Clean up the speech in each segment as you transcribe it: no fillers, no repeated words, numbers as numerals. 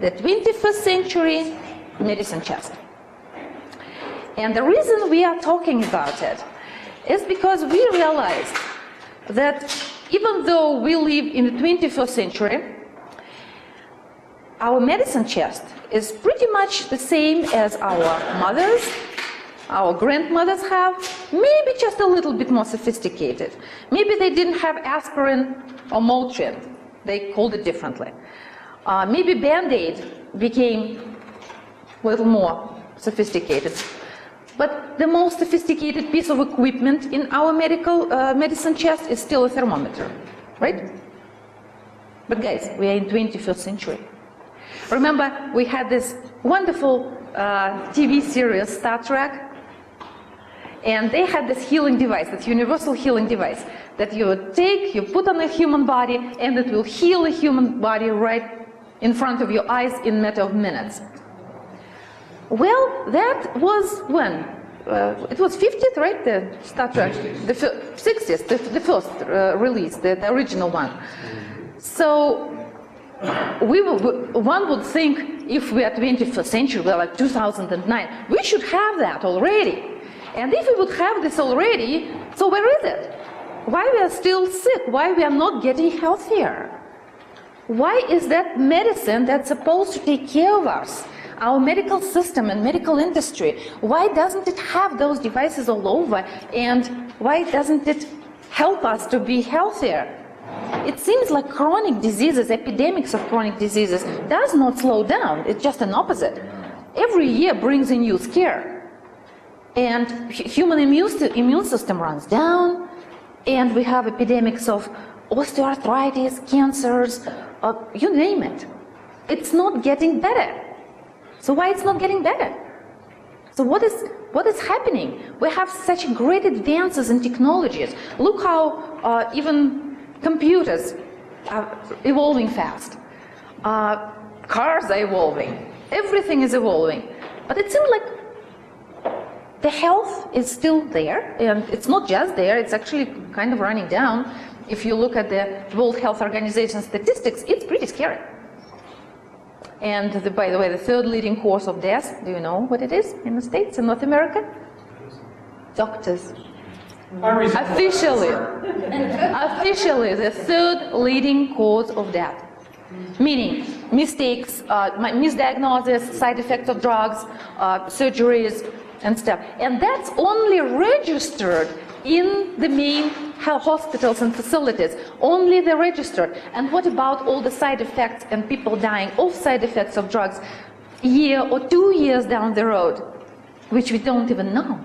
the 21st century medicine chest. And the reason we are talking about it is because we realized that even though we live in the 21st century, our medicine chest is pretty much the same as our mothers, our grandmothers have, maybe just a little bit more sophisticated. Maybe they didn't have aspirin or Motrin, they called it differently. Maybe Band-Aid became a little more sophisticated. But the most sophisticated piece of equipment in our medicine chest is still a thermometer, right? But guys, we are in 21st century. Remember, we had this wonderful TV series, Star Trek, and they had this healing device, this universal healing device, that you would take, you put on a human body, and it will heal a human body right in front of your eyes in a matter of minutes. Well, that was when? It was 50th, right? The Star Trek, the 60th, the first release, the original one. So one would think if we are 21st century, we're like 2009, we should have that already. And if we would have this already, so where is it? Why we are still sick? Why we are not getting healthier? Why is that medicine that's supposed to take care of us, our medical system and medical industry, why doesn't it have those devices all over, and why doesn't it help us to be healthier? It seems like chronic diseases, epidemics of chronic diseases, does not slow down. It's just an opposite. Every year brings a new scare. And human immune system runs down, and we have epidemics of osteoarthritis, cancers, you name it. It's not getting better. So why it's not getting better? So what is happening? We have such great advances in technologies. Look how even computers are evolving fast. Cars are evolving. Everything is evolving. But it seems like the health is still there, and it's not just there, it's actually kind of running down. If you look at the World Health Organization statistics, it's pretty scary. And by the way, the third leading cause of death, do you know what it is in the States, in North America? Doctors. Officially, the third leading cause of death. Meaning mistakes, misdiagnosis, side effects of drugs, surgeries, and stuff. And that's only registered in the main hospitals and facilities, only the registered. And what about all the side effects and people dying of side effects of drugs a year or 2 years down the road, which we don't even know?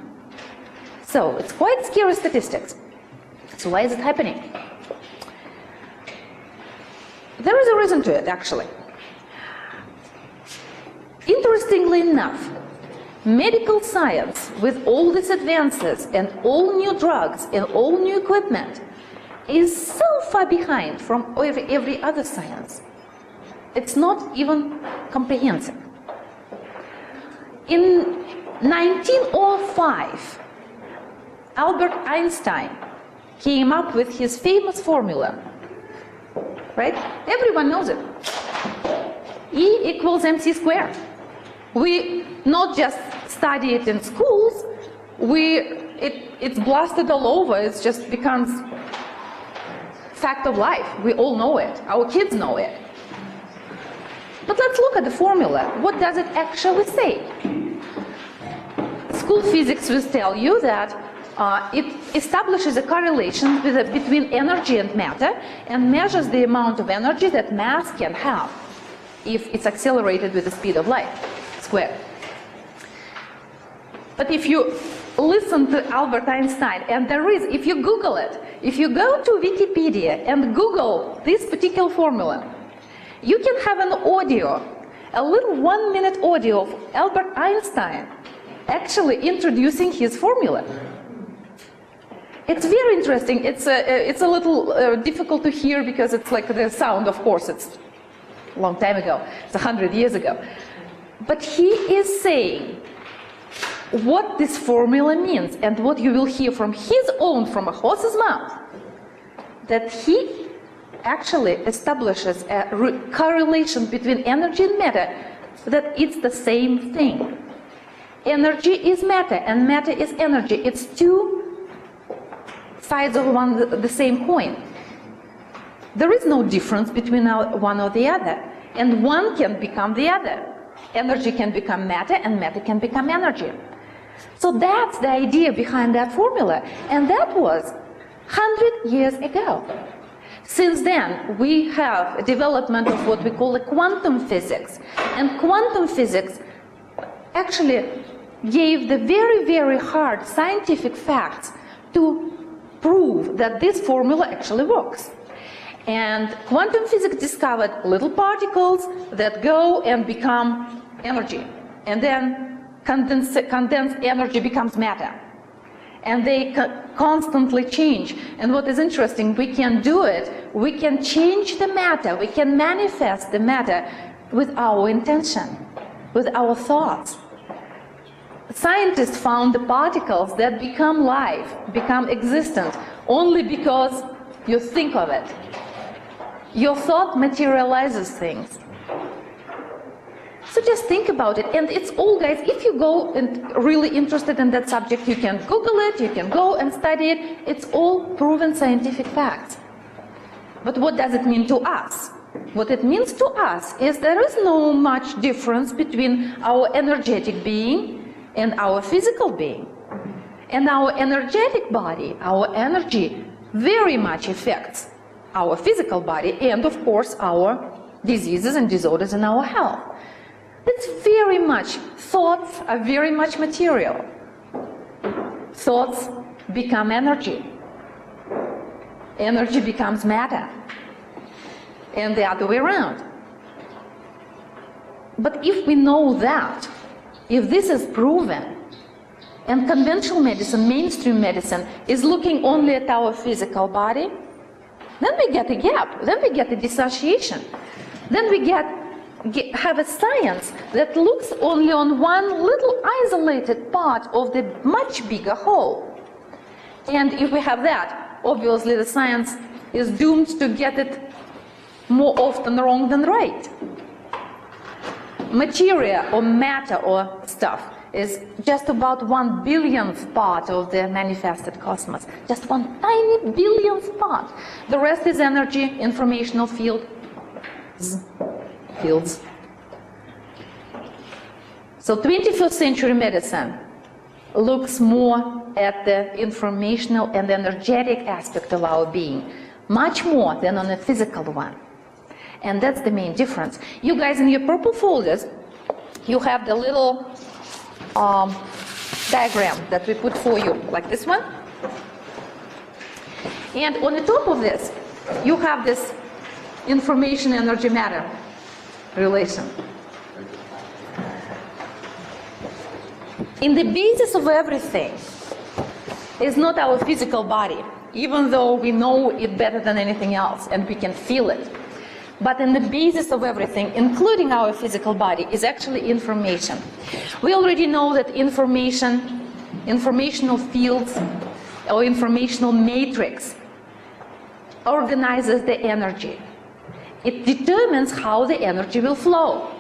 So it's quite scary statistics. So why is it happening? There is a reason to it, actually. Interestingly enough, medical science, with all these advances and all new drugs and all new equipment, is so far behind from every other science. It's not even comprehensive. In 1905, Albert Einstein came up with his famous formula, right? Everyone knows it. E equals mc squared. We not just study it in schools, it's blasted all over. It just becomes fact of life. We all know it. Our kids know it. But let's look at the formula. What does it actually say? School physics will tell you that it establishes a correlation between energy and matter and measures the amount of energy that mass can have if it's accelerated with the speed of light squared. But if you listen to Albert Einstein, and if you Google it, if you go to Wikipedia and Google this particular formula, you can have an audio, a little 1-minute audio of Albert Einstein actually introducing his formula. It's very interesting. It's a little difficult to hear because it's like the sound, of course, it's a long time ago. It's 100 years ago. But he is saying what this formula means, and what you will hear from his own, from a horse's mouth, that he actually establishes a correlation between energy and matter, that it's the same thing. Energy is matter, and matter is energy. It's two sides of the same coin. There is no difference between one or the other, and one can become the other. Energy can become matter, and matter can become energy. So that's the idea behind that formula, and that was 100 years ago. Since then, we have a development of what we call a quantum physics, and quantum physics actually gave the very, very hard scientific facts to prove that this formula actually works. And quantum physics discovered little particles that go and become energy, and then condensed energy becomes matter. And they constantly change. And what is interesting, we can do it, we can change the matter, we can manifest the matter with our intention, with our thoughts. Scientists found the particles that become life, become existent, only because you think of it. Your thought materializes things. So just think about it, and it's all, guys, if you go and really interested in that subject, you can Google it, you can go and study it. It's all proven scientific facts. But what does it mean to us? What it means to us is there is no much difference between our energetic being and our physical being. And our energetic body, our energy, very much affects our physical body and, of course, our diseases and disorders in our health. It's very much, thoughts are very much material. Thoughts become energy. Energy becomes matter. And the other way around. But if we know that, if this is proven, and conventional medicine, mainstream medicine, is looking only at our physical body, then we get a gap, then we get a dissociation. Then we have a science that looks only on one little isolated part of the much bigger whole. And if we have that, obviously the science is doomed to get it more often wrong than right. Materia or matter or stuff is just about 1/billionth part of the manifested cosmos. Just one tiny billionth part. The rest is energy, informational fields. So 21st century medicine looks more at the informational and energetic aspect of our being, much more than on a physical one. And that's the main difference. You guys, in your purple folders, you have the little diagram that we put for you, like this one. And on the top of this, you have this information, energy, matter relation. In the basis of everything is not our physical body, even though we know it better than anything else and we can feel it. But in the basis of everything, including our physical body, is actually information. We already know that informational fields or informational matrix organizes the energy. It determines how the energy will flow.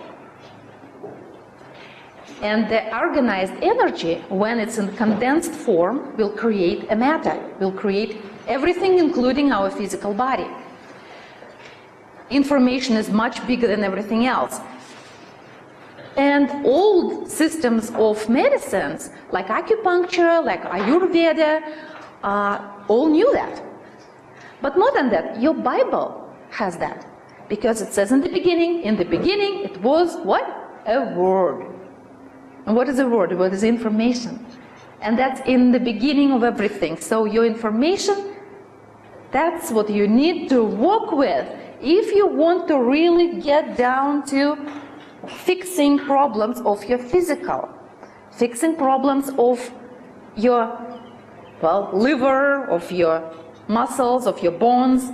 And the organized energy, when it's in condensed form, will create a matter, will create everything, including our physical body. Information is much bigger than everything else. And old systems of medicines, like acupuncture, like Ayurveda, all knew that. But more than that, your Bible has that. Because it says in the beginning it was what? A word. And what is a word? A word is information. And that's in the beginning of everything. So your information, that's what you need to work with if you want to really get down to fixing problems of your physical, fixing problems of your, well, liver, of your muscles, of your bones.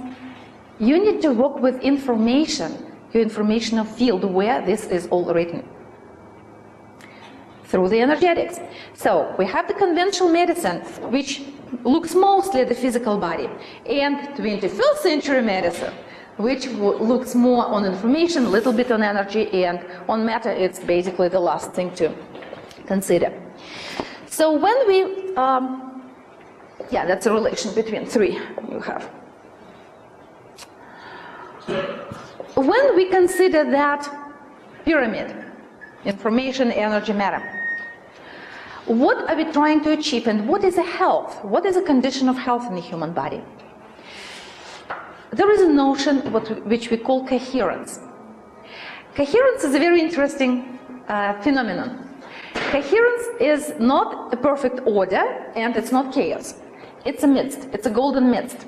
You need to work with information, your informational field where this is all written. Through the energetics. So we have the conventional medicine, which looks mostly at the physical body, and 21st century medicine which looks more on information, a little bit on energy, and on matter, it's basically the last thing to consider. So when we, yeah, that's a relation between three you have. When we consider that pyramid, information, energy, matter, what are we trying to achieve, and what is a health? What is a condition of health in the human body? There is a notion which we call coherence. Coherence is a very interesting phenomenon. Coherence is not a perfect order, and it's not chaos. It's a midst. It's a golden midst.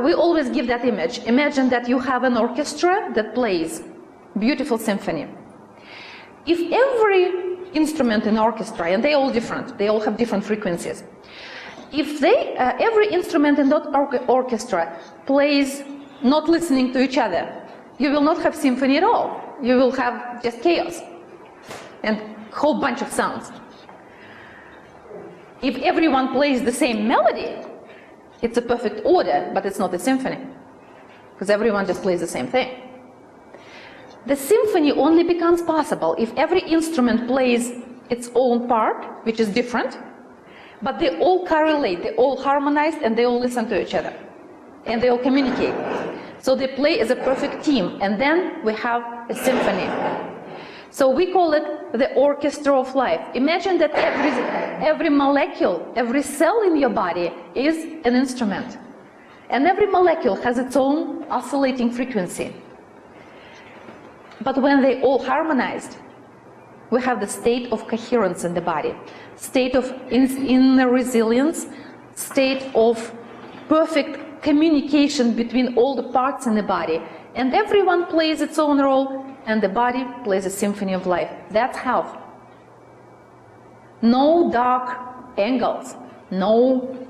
We always give that image. Imagine that you have an orchestra that plays beautiful symphony. If every instrument in orchestra, and they're all different, they all have different frequencies. If every instrument in that orchestra plays not listening to each other, you will not have symphony at all. You will have just chaos and a whole bunch of sounds. If everyone plays the same melody, it's a perfect order, but it's not a symphony, because everyone just plays the same thing. The symphony only becomes possible if every instrument plays its own part, which is different, but they all correlate, they all harmonize, and they all listen to each other, and they all communicate. So they play as a perfect team, and then we have a symphony. So we call it the orchestra of life. Imagine that every molecule, every cell in your body is an instrument, and every molecule has its own oscillating frequency. But when they all harmonized, we have the state of coherence in the body, state of inner resilience, state of perfect communication between all the parts in the body. And everyone plays its own role, and the body plays a symphony of life. That's health. No dark angles, no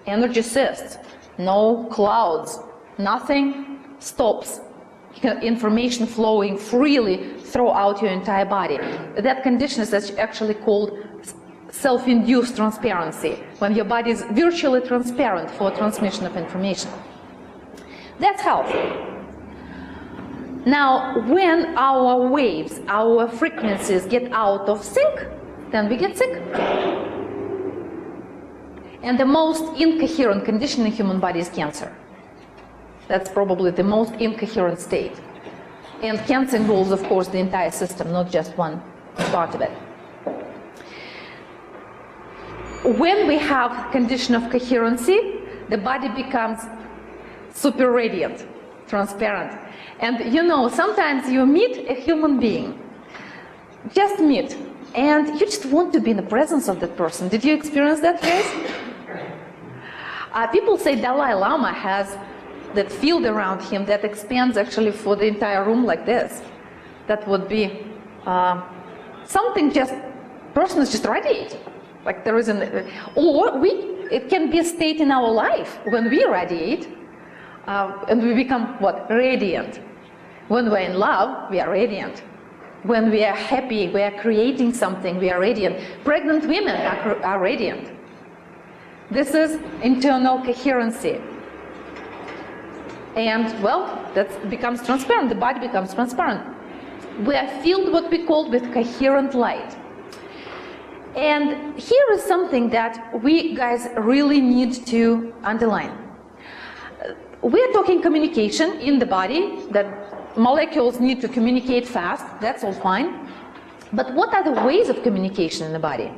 energy cysts, no clouds, nothing stops information flowing freely throughout your entire body. That condition is actually called self-induced transparency, when your body is virtually transparent for transmission of information. That's health. Now, when our waves, our frequencies get out of sync, then we get sick. And the most incoherent condition in the human body is cancer. That's probably the most incoherent state. And cancer involves, of course, the entire system, not just one part of it. When we have condition of coherency, the body becomes super radiant, transparent. And you know, sometimes you meet a human being, just meet, and you just want to be in the presence of that person. Did you experience that, guys? People say Dalai Lama has that field around him that expands actually for the entire room like this. That would be something just, person is just radiating. Like there is it can be a state in our life when we radiate and we become what? Radiant. When we're in love, we are radiant. When we are happy, we are creating something, we are radiant. Pregnant women are radiant. This is internal coherency. And, well, that becomes transparent. The body becomes transparent. We are filled what we call with coherent light. And here is something that we guys really need to underline. We are talking communication in the body, that molecules need to communicate fast. That's all fine. But what are the ways of communication in the body?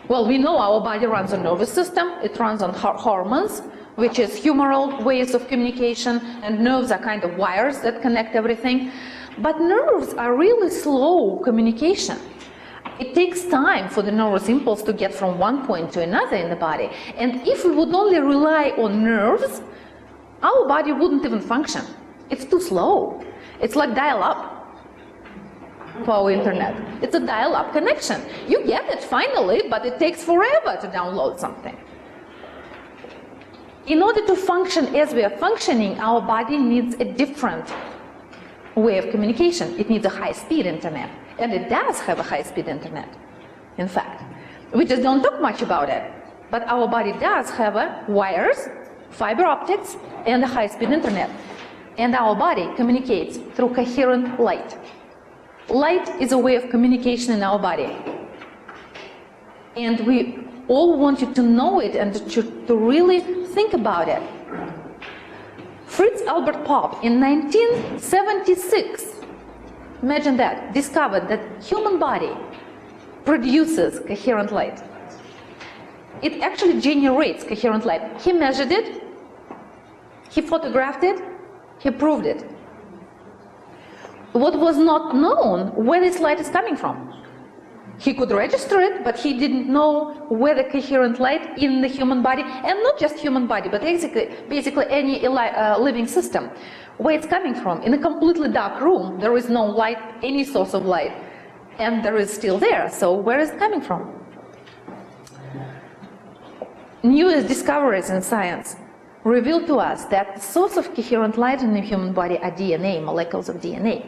Well, we know our body runs on nervous system. It runs on hormones, which is humoral ways of communication, and nerves are kind of wires that connect everything. But nerves are really slow communication. It takes time for the nervous impulse to get from one point to another in the body. And if we would only rely on nerves, our body wouldn't even function. It's too slow. It's like dial-up for our internet. It's a dial-up connection. You get it finally, but it takes forever to download something. In order to function as we are functioning, our body needs a different way of communication. It needs a high-speed internet. And it does have a high-speed internet, in fact. We just don't talk much about it. But our body does have wires, fiber optics, and a high-speed internet. and our body communicates through coherent light. Light is a way of communication in our body. And we all want you to know it and to really think about it. Fritz Albert Popp in 1976, imagine that, discovered that human body produces coherent light. It actually generates coherent light. He measured it, he photographed it, he proved it. What was not known, where this light is coming from. He could register it, but he didn't know where the coherent light in the human body, and not just human body, but basically any living system, where it's coming from. In a completely dark room, there is no light, any source of light, and there is still there. So where is it coming from? Newest discoveries in science reveal to us that the source of coherent light in the human body are DNA, molecules of DNA.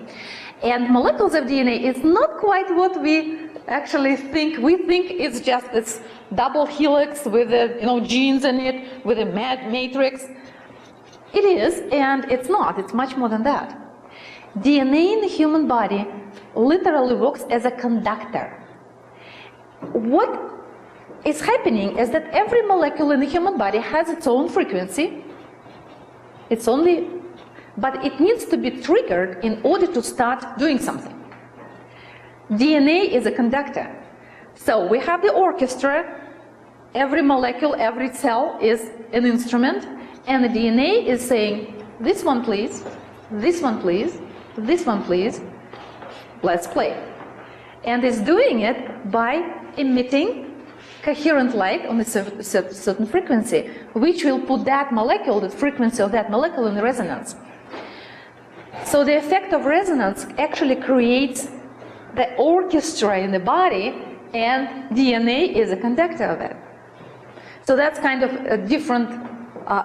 And molecules of DNA is not quite what we actually think. We think it's just this double helix with genes in it, with a matrix. It is, and it's not. It's much more than that. DNA in the human body literally works as a conductor. What is happening is that every molecule in the human body has its own frequency. But it needs to be triggered in order to start doing something. DNA is a conductor. So we have the orchestra. Every molecule, every cell is an instrument, and the DNA is saying, this one please, this one please, this one please, let's play. And it's doing it by emitting coherent light on a certain frequency, which will put that molecule, the frequency of that molecule, in resonance. So the effect of resonance actually creates the orchestra in the body, and DNA is a conductor of it. So that's kind of a different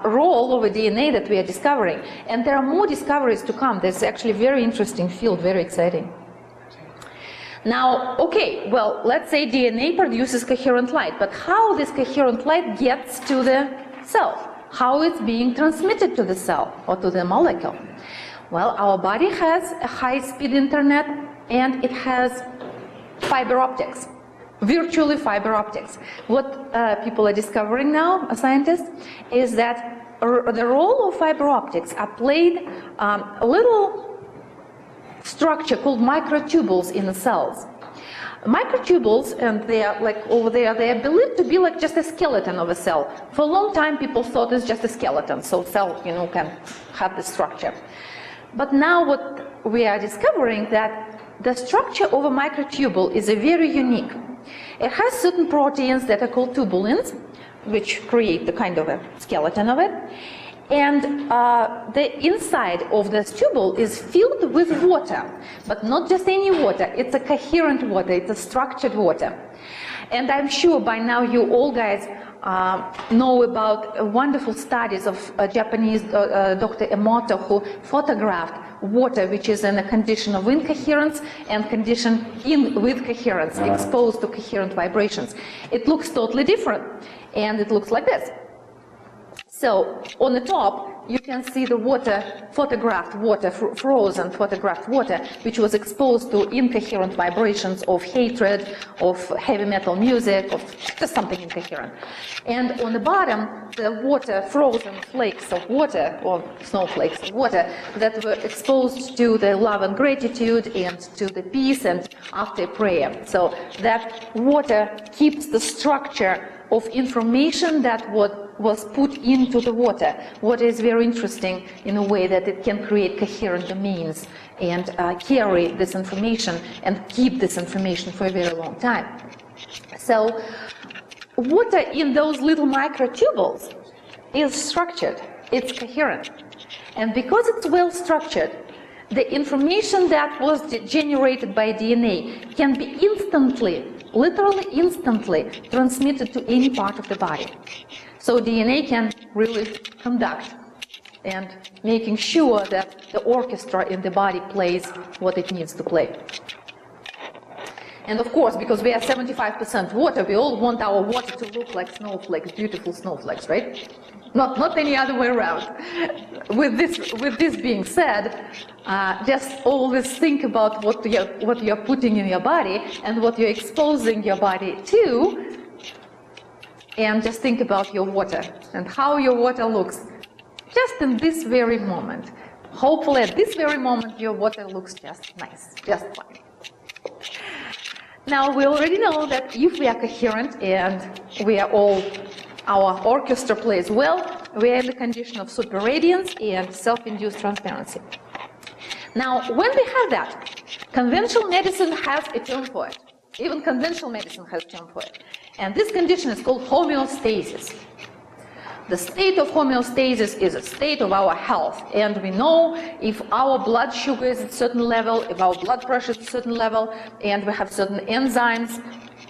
role of a DNA that we are discovering. And there are more discoveries to come. There's actually a very interesting field, very exciting. Now, okay, well, let's say DNA produces coherent light, but how this coherent light gets to the cell? How it's being transmitted to the cell or to the molecule? Well, our body has a high-speed internet, and it has fiber optics, virtually fiber optics. What people are discovering now, scientists, is that the role of fiber optics are played a little structure called microtubules in the cells. Microtubules, and they are like over there, they are believed to be like just a skeleton of a cell. For a long time, people thought it's just a skeleton, so cell, can have the structure. But now what we are discovering that the structure of a microtubule is very unique. It has certain proteins that are called tubulins, which create the kind of a skeleton of it. And the inside of this tubule is filled with water, but not just any water. It's a coherent water. It's a structured water. And I'm sure by now you all guys know about wonderful studies of Japanese Dr. Emoto, who photographed water which is in a condition of incoherence and condition with coherence, exposed to coherent vibrations. It looks totally different, and it looks like this. So on the top, you can see the water, photographed water, frozen photographed water, which was exposed to incoherent vibrations of hatred, of heavy metal music, of just something incoherent. And on the bottom, the water, frozen flakes of water, or snowflakes of water, that were exposed to the love and gratitude and to the peace and after prayer. So that water keeps the structure of information that was put into the water. What is very interesting in a way that it can create coherent domains and carry this information and keep this information for a very long time. So water in those little microtubules is structured, it's coherent. And because it's well structured, the information that was generated by DNA can be instantly, literally instantly, transmitted to any part of the body. So DNA can really conduct and making sure that the orchestra in the body plays what it needs to play. And of course, because we are 75% water, we all want our water to look like snowflakes, beautiful snowflakes, right? Not any other way around. With this being said, just always think about what you're putting in your body and what you're exposing your body to, and just think about your water and how your water looks just in this very moment. Hopefully at this very moment your water looks just nice, just fine. Now we already know that if we are coherent and we are all, our orchestra plays well, we are in the condition of superradiance and self-induced transparency. Now when we have that, conventional medicine has a term for it. Even conventional medicine has a term for it. And this condition is called homeostasis. The state of homeostasis is a state of our health, and we know if our blood sugar is at a certain level, if our blood pressure is at a certain level, and we have certain enzymes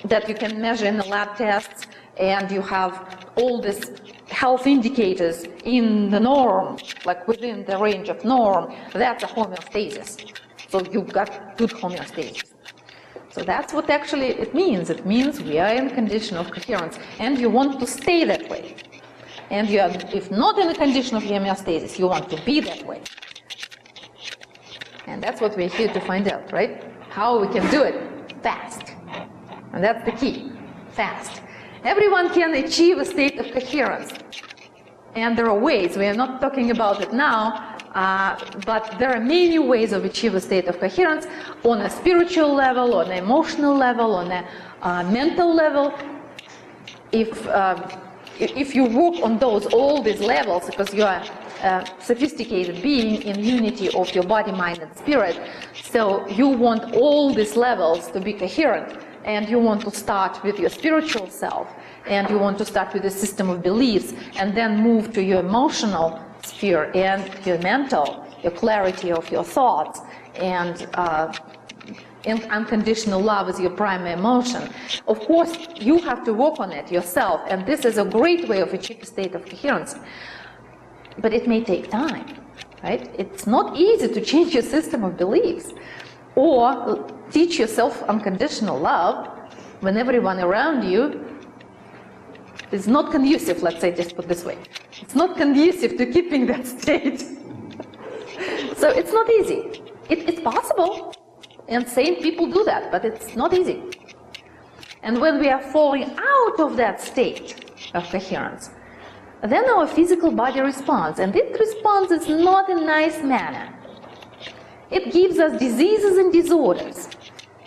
that you can measure in the lab tests, and you have all these health indicators in the norm, like within the range of norm, that's a homeostasis. So you've got good homeostasis. So that's what actually it means. It means we are in a condition of coherence, and you want to stay that way. And you are, if not in a condition of homeostasis, you want to be that way. And that's what we're here to find out, right? How we can do it fast. And that's the key, fast. Everyone can achieve a state of coherence. And there are ways, we are not talking about it now, but there are many ways of achieving a state of coherence on a spiritual level, on an emotional level, on a mental level. If you work on all these levels, because you are a sophisticated being in unity of your body, mind, and spirit, so you want all these levels to be coherent, and you want to start with your spiritual self, and you want to start with a system of beliefs, and then move to your emotional sphere and your mental, your clarity of your thoughts, and unconditional love is your primary emotion. Of course, you have to work on it yourself, and this is a great way of achieving a state of coherence. But it may take time, right? It's not easy to change your system of beliefs or teach yourself unconditional love when everyone around you is not conducive, let's say, just put this way. It's not conducive to keeping that state. So it's not easy. It's possible. And sane people do that, but it's not easy. And when we are falling out of that state of coherence, then our physical body responds, and it responds in not a nice manner. It gives us diseases and disorders,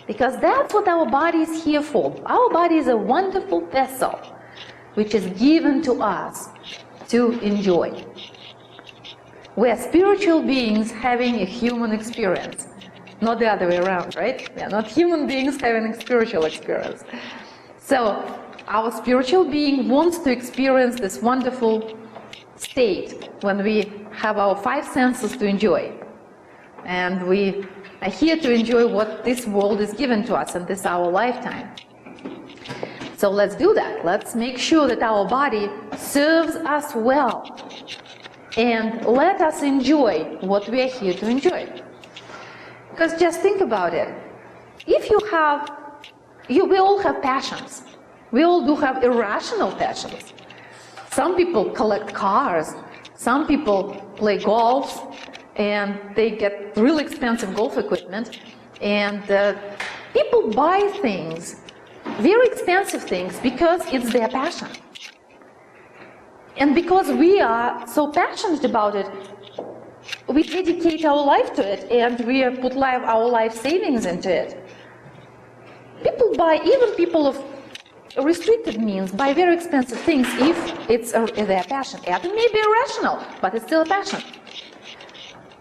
because that's what our body is here for. Our body is a wonderful vessel, which is given to us to enjoy. We are spiritual beings having a human experience. Not the other way around, right? We are not human beings having a spiritual experience. So our spiritual being wants to experience this wonderful state when we have our five senses to enjoy. And we are here to enjoy what this world is given to us in this our lifetime. So let's do that. Let's make sure that our body serves us well. And let us enjoy what we are here to enjoy. Because just think about it. If we all have passions. We all do have irrational passions. Some people collect cars. Some people play golf, and they get really expensive golf equipment. And people buy things, very expensive things, because it's their passion. And because we are so passionate about it, we dedicate our life to it, and we put our life savings into it. People buy, even people of restricted means, buy very expensive things if it's their passion. It may be irrational, but it's still a passion.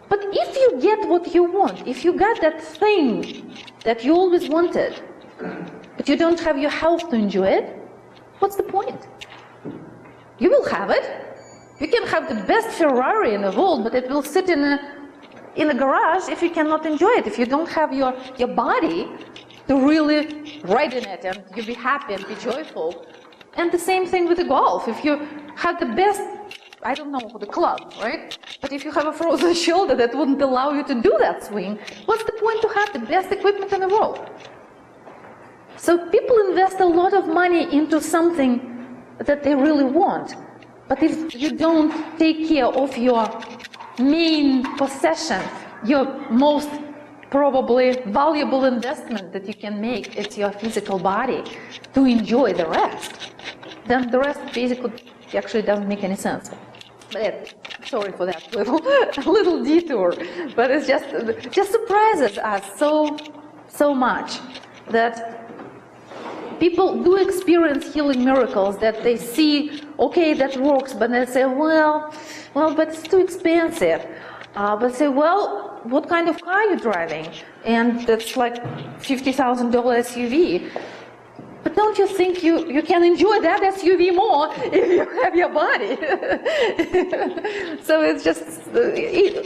But if you get what you want, if you got that thing that you always wanted, but you don't have your health to enjoy it, what's the point? You will have it. You can have the best Ferrari in the world, but it will sit in a garage if you cannot enjoy it, if you don't have your body to really ride in it and you be happy and be joyful. And the same thing with the golf. If you have the best, I don't know, the club, right? But if you have a frozen shoulder that wouldn't allow you to do that swing, what's the point to have the best equipment in the world? So people invest a lot of money into something that they really want. But if you don't take care of your main possession, your most probably valuable investment that you can make, it's your physical body, to enjoy the rest, then the rest basically actually doesn't make any sense. But sorry for that little detour, but it just surprises us so much that people do experience healing miracles, that they see, okay, that works, but they say, well, but it's too expensive. But say, well, what kind of car are you driving? And that's like $50,000 SUV. But don't you think you can enjoy that SUV more if you have your body? So it's just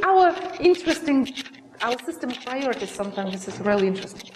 our system of priorities sometimes is really interesting.